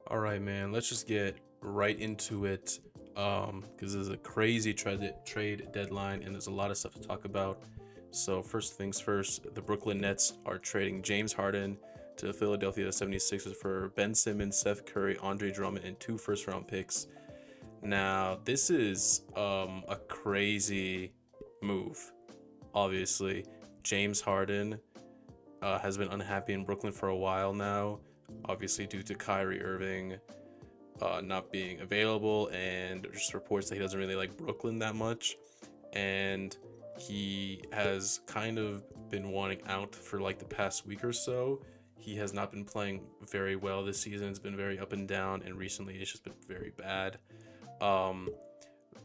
All right, man. Let's just get right into it. Because there's a crazy trade deadline and there's a lot of stuff to talk about. So first things first, the Brooklyn Nets are trading James Harden to the Philadelphia 76ers for Ben Simmons, Seth Curry, Andre Drummond, and two first round picks. Now, this is a crazy move. Obviously, James Harden has been unhappy in Brooklyn for a while now, obviously due to Kyrie Irving not being available, and just reports that he doesn't really like Brooklyn that much. And he has kind of been wanting out for like the past week or so. He has not been playing very well this season. It's been very up and down, and recently it's just been very bad. Um,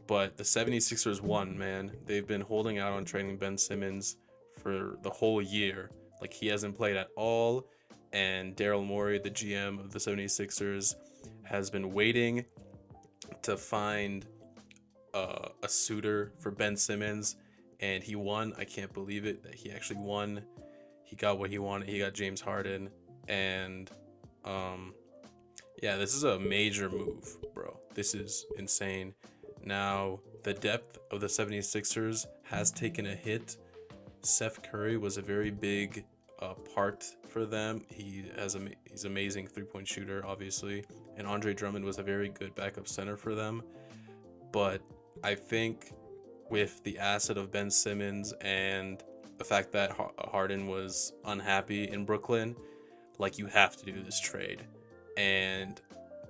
but the 76ers won, man. They've been holding out on trading Ben Simmons for the whole year. Like, he hasn't played at all. And Daryl Morey, the GM of the 76ers, has been waiting to find a suitor for Ben Simmons. And he won. I can't believe it that he actually won. He got what he wanted. He got James Harden. And um, yeah, this is a major move, bro. This is insane. Now, the depth of the 76ers has taken a hit. Seth Curry was a very big part for them. He's amazing three-point shooter, obviously, and Andre Drummond was a very good backup center for them. But I think with the asset of Ben Simmons and the fact that Harden was unhappy in Brooklyn, like, you have to do this trade. And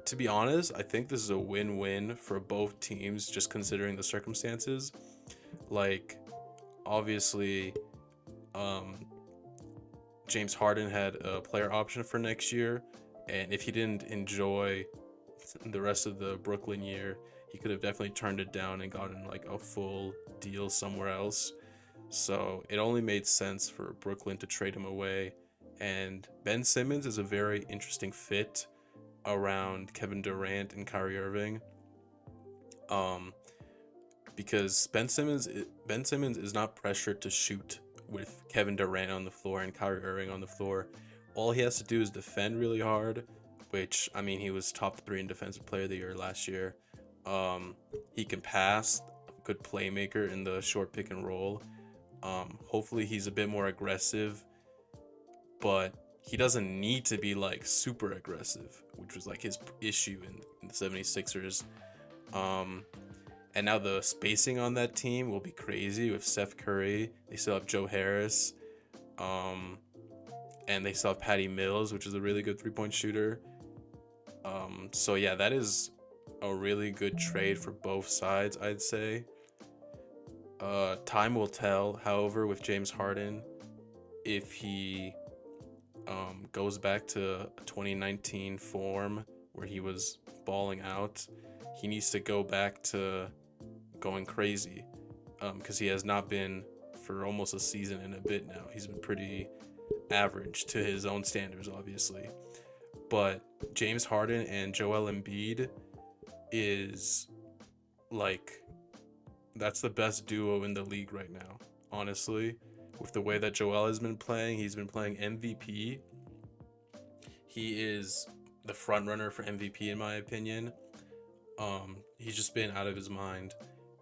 to be honest, I think this is a win-win for both teams, just considering the circumstances. Like, obviously, um, James Harden had a player option for next year, and if he didn't enjoy the rest of the Brooklyn year, he could have definitely turned it down and gotten like a full deal somewhere else. So it only made sense for Brooklyn to trade him away. And Ben Simmons is a very interesting fit around Kevin Durant and Kyrie Irving. Um, because Ben Simmons is not pressured to shoot with Kevin Durant on the floor and Kyrie Irving on the floor. All he has to do is defend really hard, which, I mean, he was top 3 in defensive player of the year last year. He can pass, good playmaker in the short pick and roll. Hopefully he's a bit more aggressive, but he doesn't need to be like super aggressive, which was like his issue in the 76ers. Um, and now the spacing on that team will be crazy with Seth Curry. They still have Joe Harris. Um, and they still have Patty Mills, which is a really good three-point shooter. So yeah, that is a really good trade for both sides, I'd say. Time will tell, however, with James Harden, if he goes back to 2019 form where he was balling out. He needs to go back to going crazy, because he has not been for almost a season and a bit now. He's been pretty average to his own standards, obviously. But James Harden and Joel Embiid is like, that's the best duo in the league right now, honestly. With the way that Joel has been playing, he's been playing MVP. He is the front runner for MVP in my opinion. He's just been out of his mind.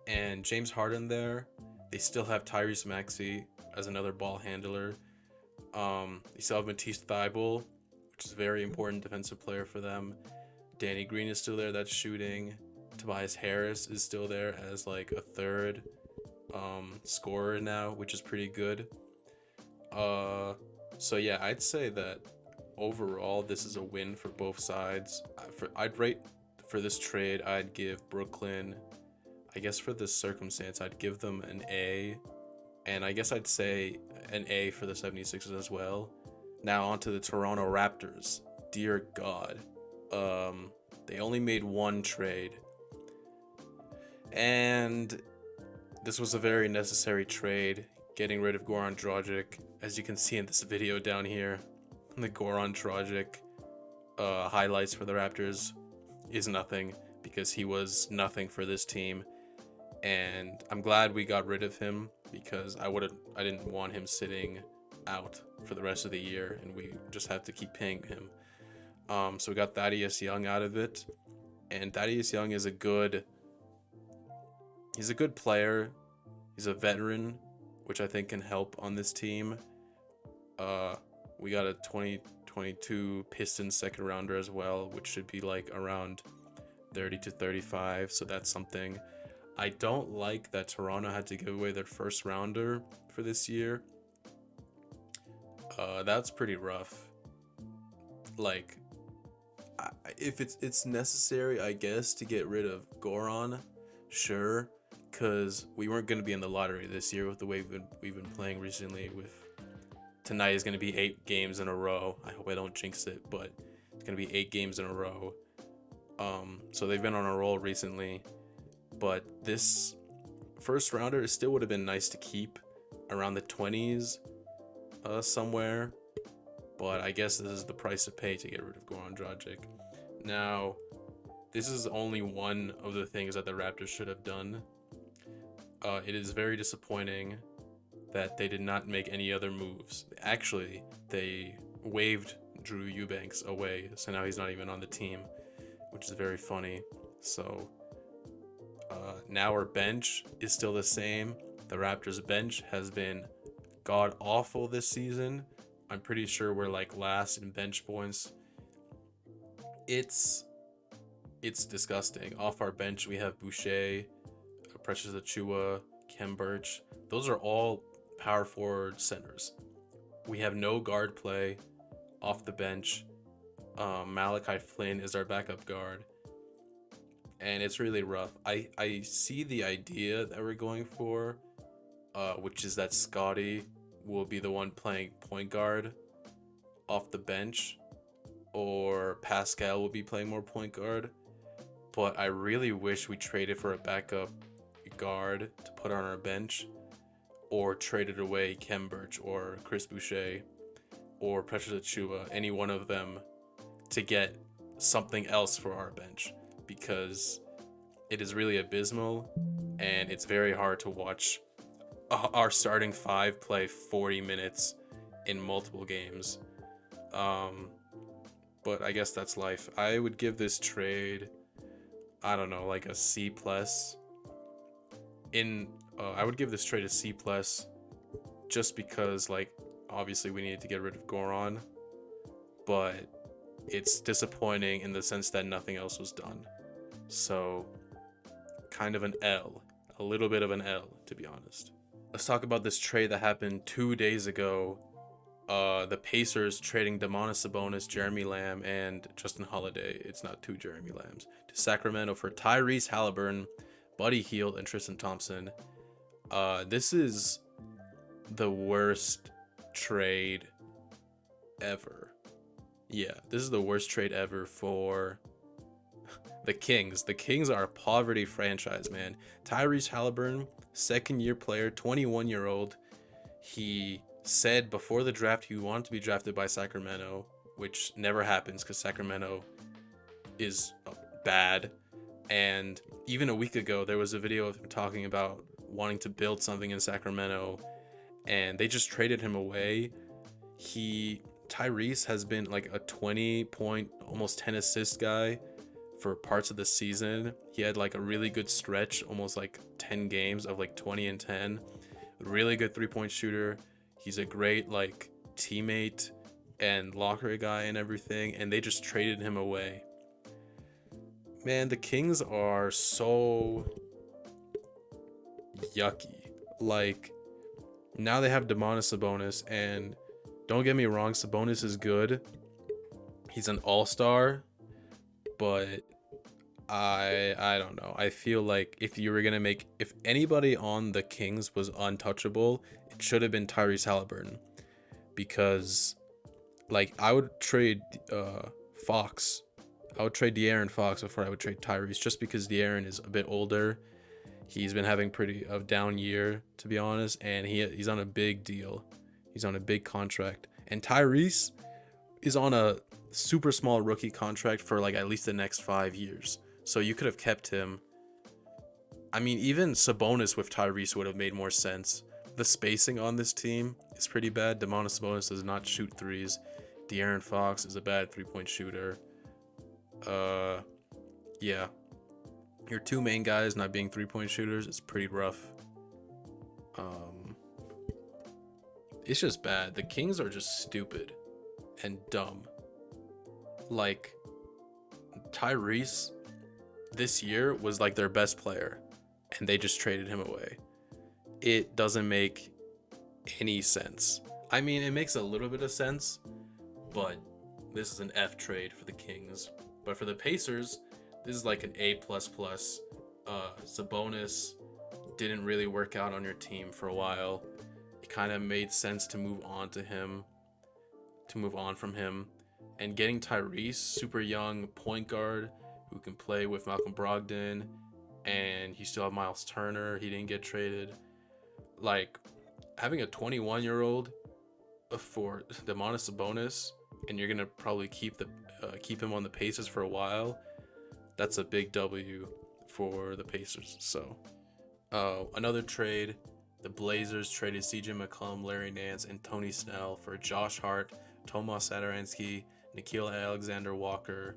And James Harden there, they still have Tyrese Maxey as another ball handler. They still have Matisse Thybulle, which is a very important defensive player for them. Danny Green is still there, that's shooting. Tobias Harris is still there as like a third scorer now, which is pretty good. So yeah, I'd say that overall this is a win for both sides. I'd rate for this trade, I'd give Brooklyn, I guess for this circumstance, I'd give them an A. And I guess I'd say an A for the 76ers as well. Now on to the Toronto Raptors. Dear God. They only made one trade. And this was a very necessary trade, getting rid of Goran Dragic. As you can see in this video down here, the Goran Dragic highlights for the Raptors is nothing, because he was nothing for this team. And I'm glad we got rid of him, because I didn't want him sitting out for the rest of the year and we just have to keep paying him. So we got Thaddeus Young out of it, and Thaddeus Young is he's a good player. He's a veteran, which I think can help on this team. We got a 2022 Pistons second rounder as well, which should be like around 30 to 35. So that's something. I don't like that Toronto had to give away their first rounder for this year. That's pretty rough. Like, if it's necessary, I guess, to get rid of Goran, sure, because we weren't going to be in the lottery this year with the way we've been playing recently. With tonight is going to be 8 games in a row. I hope I don't jinx it, but it's going to be 8 games in a row. So they've been on a roll recently, but this first rounder still would have been nice to keep around the 20s, somewhere. But I guess this is the price to pay to get rid of Goran Dragic. Now, this is only one of the things that the Raptors should have done. It is very disappointing that they did not make any other moves. Actually, they waived Drew Eubanks away, so now he's not even on the team, which is very funny. So now our bench is still the same. The Raptors bench has been god awful this season. I'm pretty sure we're like last in bench points. It's disgusting. Off our bench, we have Boucher, Precious Achiuwa, Khem Birch. Those are all power forward centers. We have no guard play off the bench. Malachi Flynn is our backup guard. And it's really rough. I see the idea that we're going for, which is that Scotty will be the one playing point guard off the bench, or Pascal will be playing more point guard. But I really wish we traded for a backup guard to put on our bench, or traded away Khem Birch or Chris Boucher or Precious Achiuwa, any one of them, to get something else for our bench, because it is really abysmal and it's very hard to watch our starting 5 play 40 minutes in multiple games. But I guess that's life. I would give this trade, I don't know, like a C plus. I would give this trade a C plus, just because, like, obviously we needed to get rid of Goran, but it's disappointing in the sense that nothing else was done. So kind of an L, a little bit of an L, to be honest. Let's talk about this trade that happened 2 days ago. The Pacers trading Domantas Sabonis, Jeremy Lamb, and Justin Holiday. It's not 2 Jeremy Lambs. To Sacramento for Tyrese Halliburton, Buddy Hield, and Tristan Thompson. This is the worst trade ever. Yeah, this is the worst trade ever for the Kings. The Kings are a poverty franchise, man. Tyrese Halliburton, second-year player, 21-year-old. He said before the draft he wanted to be drafted by Sacramento, which never happens because Sacramento is bad. And even a week ago, there was a video of him talking about wanting to build something in Sacramento, and they just traded him away. Tyrese has been like a 20-point, almost 10 assist guy for parts of the season. He had like a really good stretch, almost like 10 games of like 20 and 10. Really good 3-point shooter. He's a great like teammate and locker guy and everything, and they just traded him away. Man, the Kings are so yucky. Like, now they have Domantas Sabonis, and don't get me wrong, Sabonis is good. He's an all-star, but I don't know. I feel like if anybody on the Kings was untouchable, it should have been Tyrese Halliburton, because like I would trade Fox. I would trade De'Aaron Fox before I would trade Tyrese, just because De'Aaron is a bit older. He's been having a down year, to be honest, and he's on a big deal. He's on a big contract. And Tyrese is on a super small rookie contract for like at least the next 5 years. So you could have kept him. I mean, even Sabonis with Tyrese would have made more sense. The spacing on this team is pretty bad. Domantas Sabonis does not shoot threes. De'Aaron Fox is a bad 3-point shooter. Yeah. Your two main guys not being 3-point shooters is pretty rough. It's just bad. The Kings are just stupid and dumb. Like, Tyrese this year was like their best player, and they just traded him away. It doesn't make any sense. I mean, it makes a little bit of sense, but this is an F trade for the Kings. But for the Pacers, this is like an A++. Sabonis didn't really work out on your team for a while. It kind of made sense to move on from him. And getting Tyrese, super young point guard who can play with Malcolm Brogdon, and you still have Miles Turner. He didn't get traded. Like, having a 21-year-old for Domantas Sabonis, and you're gonna probably keep him on the Pacers for a while. That's a big W for the Pacers. So, another trade. The Blazers traded CJ McCollum, Larry Nance, and Tony Snell for Josh Hart, Tomas Satoransky, Nickeil Alexander-Walker,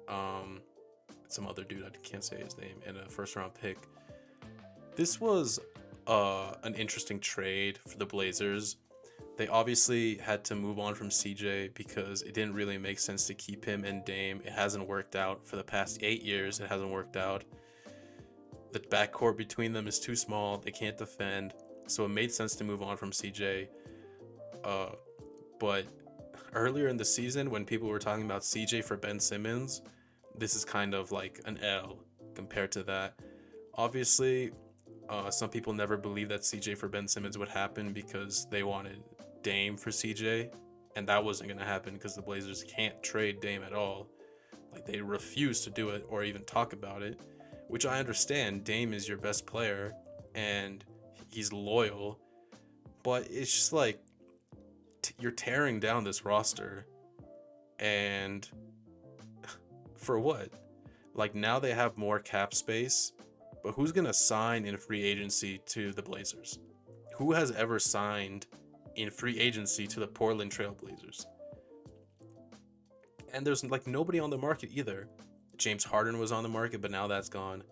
some other dude, I can't say his name, and a first-round pick. This was an interesting trade for the Blazers. They obviously had to move on from CJ because it didn't really make sense to keep him and Dame. It hasn't worked out for the past 8 years. It hasn't worked out. The backcourt between them is too small. They can't defend. So it made sense to move on from CJ. But earlier in the season, when people were talking about CJ for Ben Simmons, this is kind of like an L compared to that. Obviously, some people never believed that CJ for Ben Simmons would happen because they wanted Dame for CJ, and that wasn't going to happen because the Blazers can't trade Dame at all. Like, they refuse to do it or even talk about it, which I understand. Dame is your best player and he's loyal, but it's just like you're tearing down this roster, and for what? Like, now they have more cap space, but who's going to sign in free agency to the Blazers? Who has ever signed in free agency to the Portland Trail Blazers? And there's like nobody on the market either. James Harden was on the market, but now that's gone.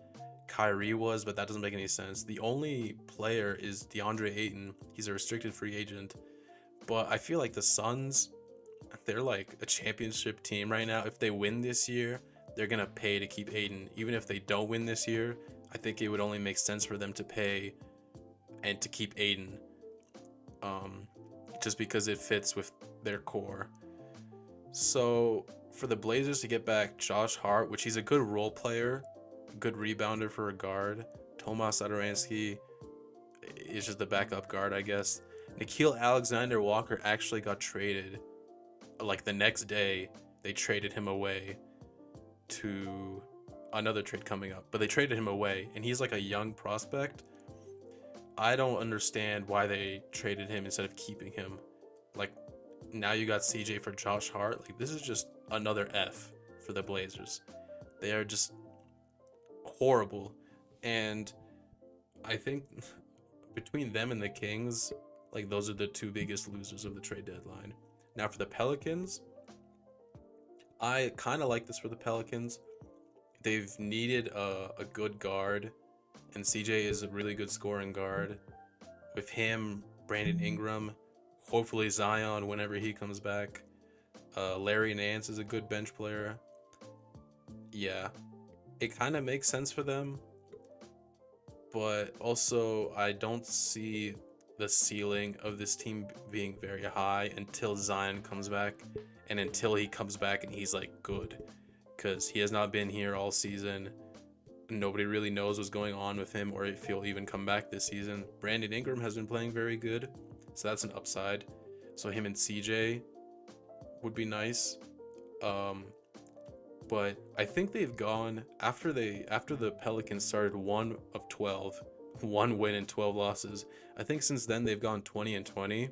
Kyrie was, but that doesn't make any sense. The only player is DeAndre Ayton. He's a restricted free agent. But I feel like the Suns, they're like a championship team right now. If they win this year, they're going to pay to keep Ayton. Even if they don't win this year, I think it would only make sense for them to pay and to keep Ayton. Just because it fits with their core. So for the Blazers to get back Josh Hart, which he's a good role player, good rebounder for a guard. Tomas Satoransky is just the backup guard, I guess. Nickeil Alexander-Walker actually got traded. Like the next day, they traded him away to another trade coming up. But they traded him away, and he's like a young prospect. I don't understand why they traded him instead of keeping him. Like, now you got CJ for Josh Hart. Like, this is just another F for the Blazers. They are just horrible. And I think between them and the Kings, like, those are the two biggest losers of the trade deadline. Now for the Pelicans, I kind of like this for the Pelicans. They've needed a good guard, and CJ is a really good scoring guard. With him, Brandon Ingram, hopefully Zion whenever he comes back. Larry Nance is a good bench player. Yeah, it kind of makes sense for them. But also, I don't see the ceiling of this team being very high until Zion comes back. And until he comes back and he's like good. Because he has not been here all season. Nobody really knows what's going on with him or if he'll even come back this season. Brandon Ingram has been playing very good, so that's an upside. So him and CJ would be nice. But I think they've gone after the Pelicans started 1 of 12, 1 win and 12 losses. I think since then they've gone 20-20.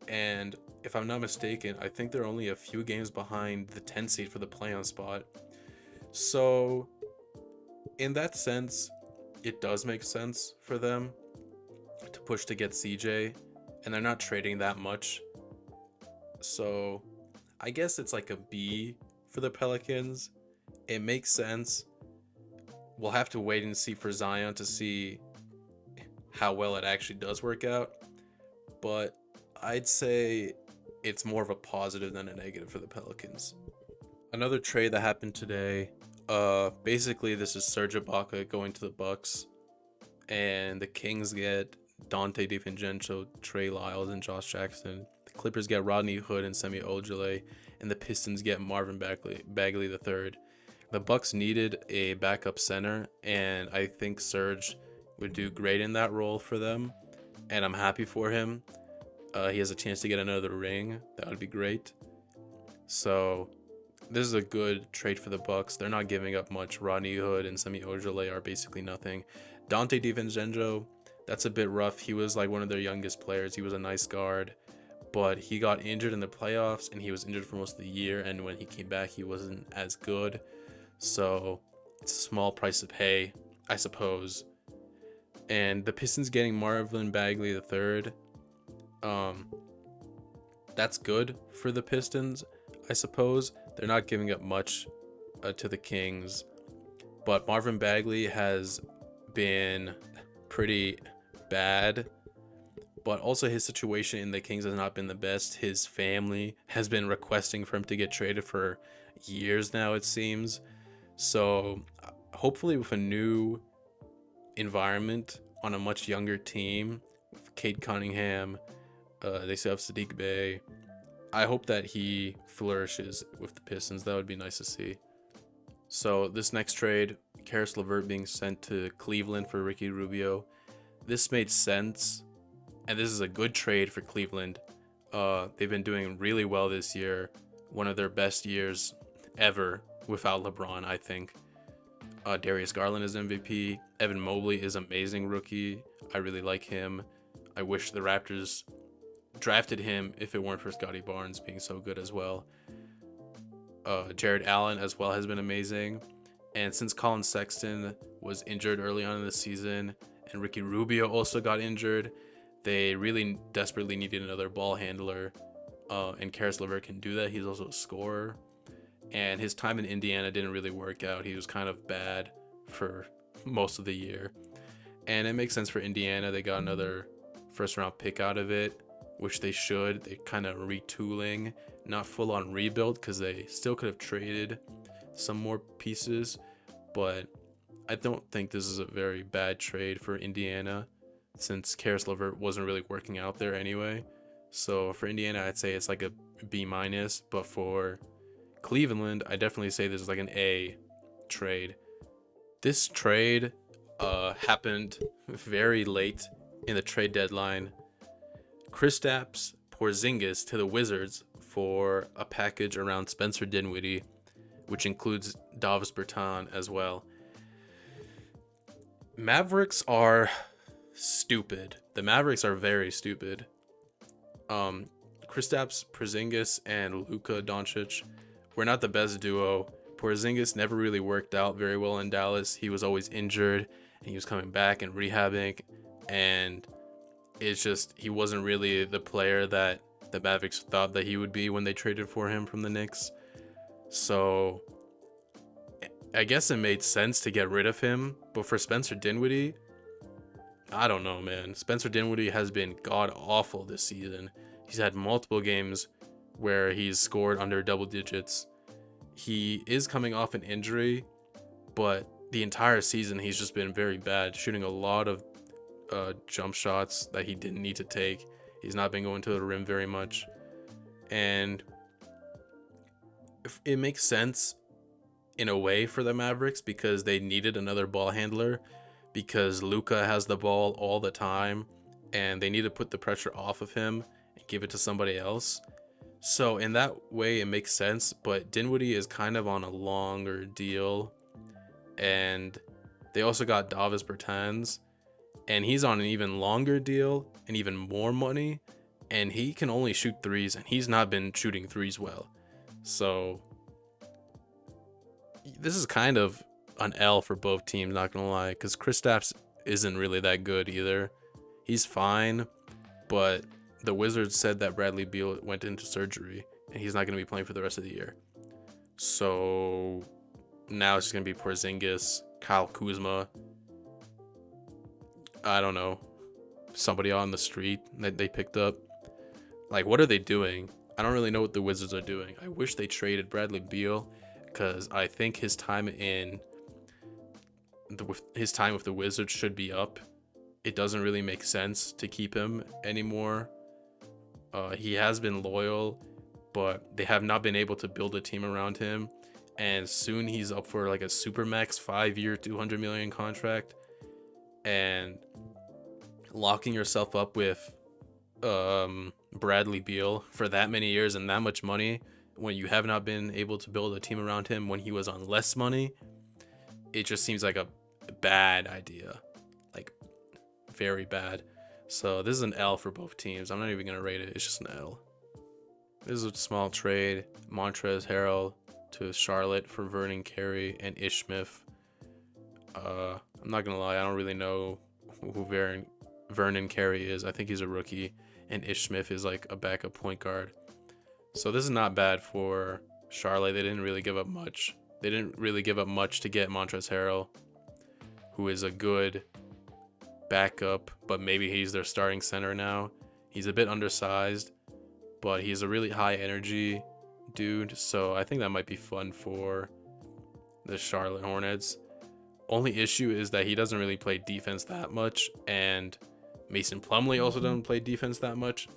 And if I'm not mistaken, I think they're only a few games behind the 10 seed for the play-on spot. So in that sense, it does make sense for them to push to get CJ, and they're not trading that much. So I guess it's like a B for the Pelicans. It makes sense. We'll have to wait and see for Zion to see how well it actually does work out. But I'd say it's more of a positive than a negative for the Pelicans. Another trade that happened today. Basically this is Serge Ibaka going to the Bucks, and the Kings get Dante DiVincenzo, Trey Lyles, and Josh Jackson. The Clippers get Rodney Hood and Semi Ojeleye, and the Pistons get Marvin Bagley III. The Bucks needed a backup center, and I think Serge would do great in that role for them, and I'm happy for him. He has a chance to get another ring. That would be great. So this is a good trade for the Bucks. They're not giving up much. Rodney Hood and Semi Ojeleye are basically nothing. Dante DiVincenzo, that's a bit rough. He was like one of their youngest players. He was a nice guard, but he got injured in the playoffs, and he was injured for most of the year. And when he came back, he wasn't as good. So it's a small price to pay, I suppose. And the Pistons getting Marvin Bagley III, that's good for the Pistons, I suppose. They're not giving up much to the Kings, but Marvin Bagley has been pretty bad. But also his situation in the Kings has not been the best. His family has been requesting for him to get traded for years now, it seems. So hopefully with a new environment on a much younger team, with Cade Cunningham, they still have Sadiq Bey. I hope that he flourishes with the Pistons. That would be nice to see. So this next trade, Caris LeVert being sent to Cleveland for Ricky Rubio. This made sense, and this is a good trade for Cleveland. They've been doing really well this year. One of their best years ever without LeBron, I think. Darius Garland is MVP. Evan Mobley is amazing rookie. I really like him. I wish the Raptors drafted him if it weren't for Scotty Barnes being so good as well. Jared Allen as well has been amazing. And since Colin Sexton was injured early on in the season, and Ricky Rubio also got injured, they really desperately needed another ball handler. And Caris LeVert can do that. He's also a scorer. And his time in Indiana didn't really work out. He was kind of bad for most of the year. And it makes sense for Indiana. They got another first round pick out of it, which they should. They're kind of retooling, not full on rebuild, because they still could have traded some more pieces. But I don't think this is a very bad trade for Indiana, since Caris LeVert wasn't really working out there anyway. So for Indiana, I'd say it's like a B minus, but for Cleveland, I definitely say this is like an A trade. This trade happened very late in the trade deadline. Kristaps Porzingis to the Wizards for a package around Spencer Dinwiddie, which includes Davis Bertans as well. Mavericks are stupid. The Mavericks are very stupid. Kristaps Porzingis and Luka Doncic were not the best duo. Porzingis never really worked out very well in Dallas. He was always injured, and he was coming back and rehabbing, and it's just he wasn't really the player that the Mavericks thought that he would be when they traded for him from the Knicks. So I guess it made sense to get rid of him. But for Spencer Dinwiddie, I don't know, man. Spencer Dinwiddie has been god awful this season. He's had multiple games where he's scored under double digits. He is coming off an injury, but the entire season he's just been very bad, shooting a lot of jump shots that he didn't need to take. He's not been going to the rim very much, and it makes sense in a way for the Mavericks because they needed another ball handler, because Luka has the ball all the time and they need to put the pressure off of him and give it to somebody else. So in that way it makes sense, but Dinwiddie is kind of on a longer deal, and they also got Davis Bertans, and he's on an even longer deal and even more money, and he can only shoot threes, and he's not been shooting threes well. So this is kind of an L for both teams, not gonna lie, because Kristaps isn't really that good either. He's fine, but the Wizards said that Bradley Beal went into surgery and he's not going to be playing for the rest of the year. So now it's going to be Porzingis, Kyle Kuzma. I don't know. Somebody on the street that they picked up. Like, what are they doing? I don't really know what the Wizards are doing. I wish they traded Bradley Beal because I think his time with the Wizards should be up. It doesn't really make sense to keep him anymore. He has been loyal, but they have not been able to build a team around him. And soon he's up for like a supermax 5-year, $200 million contract. And locking yourself up with Bradley Beal for that many years and that much money when you have not been able to build a team around him when he was on less money, it just seems like a bad idea. Like, very bad. So this is an L for both teams. I'm not even going to rate it. It's just an L. This is a small trade. Montrezl Harrell to Charlotte for Vernon Carey and Ish Smith. I'm not going to lie. I don't really know who Vernon Carey is. I think he's a rookie. And Ish Smith is like a backup point guard. So this is not bad for Charlotte. They didn't really give up much. They didn't really give up much to get Montrezl Harrell, who is a good backup, but maybe he's their starting center now. He's a bit undersized, but he's a really high energy dude. So I think that might be fun for the Charlotte Hornets. Only issue is that he doesn't really play defense that much, and Mason Plumlee also doesn't play defense that much.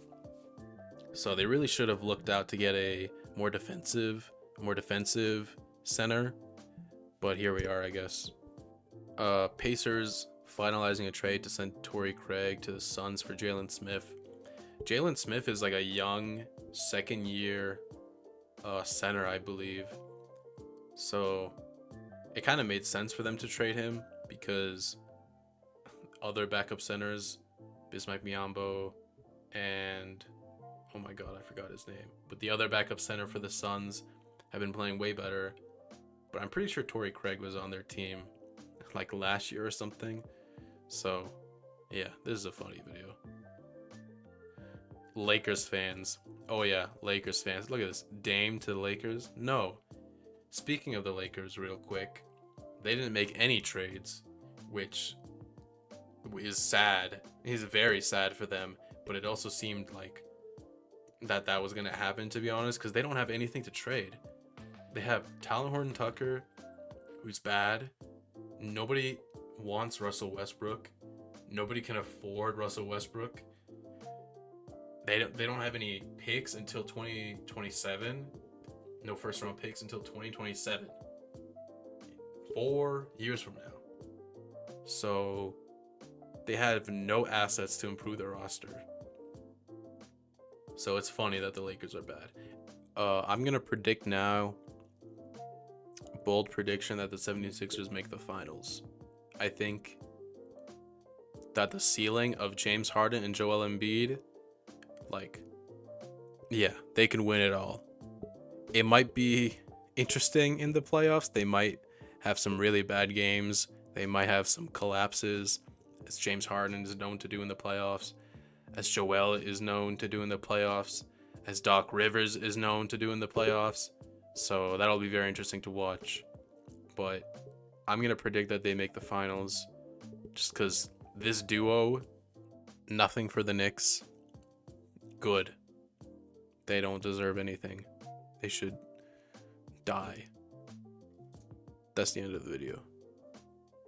So they really should have looked out to get a more defensive center. But here we are, I guess. Pacers finalizing a trade to send Torrey Craig to the Suns for Jalen Smith. Jalen Smith is like a young second-year center, I believe. So it kind of made sense for them to trade him because other backup centers, Bismack Biyombo and oh my god, I forgot his name. But the other backup center for the Suns have been playing way better. But I'm pretty sure Torrey Craig was on their team like last year or something. So yeah, this is a funny video. Lakers fans. Oh yeah, Lakers fans. Look at this. Dame to the Lakers? No. Speaking of the Lakers real quick, they didn't make any trades, which is sad. It's very sad for them, but it also seemed like that was going to happen, to be honest, because they don't have anything to trade. They have Talen Horton-Tucker, who's bad. Nobody wants Russell Westbrook. Nobody can afford Russell Westbrook. They don't have any picks until 2027. No first round picks until 2027. 4 years from now. So they have no assets to improve their roster. So it's funny that the Lakers are bad. I'm going to predict now, bold prediction, that the 76ers make the finals. I think that the ceiling of James Harden and Joel Embiid, like, yeah, they can win it all. It might be interesting in the playoffs. They might have some really bad games. They might have some collapses, as James Harden is known to do in the playoffs, as Joel is known to do in the playoffs, as Doc Rivers is known to do in the playoffs. So that'll be very interesting to watch. But I'm going to predict that they make the finals just because this duo, nothing for the Knicks. Good. They don't deserve anything. They should die. That's the end of the video.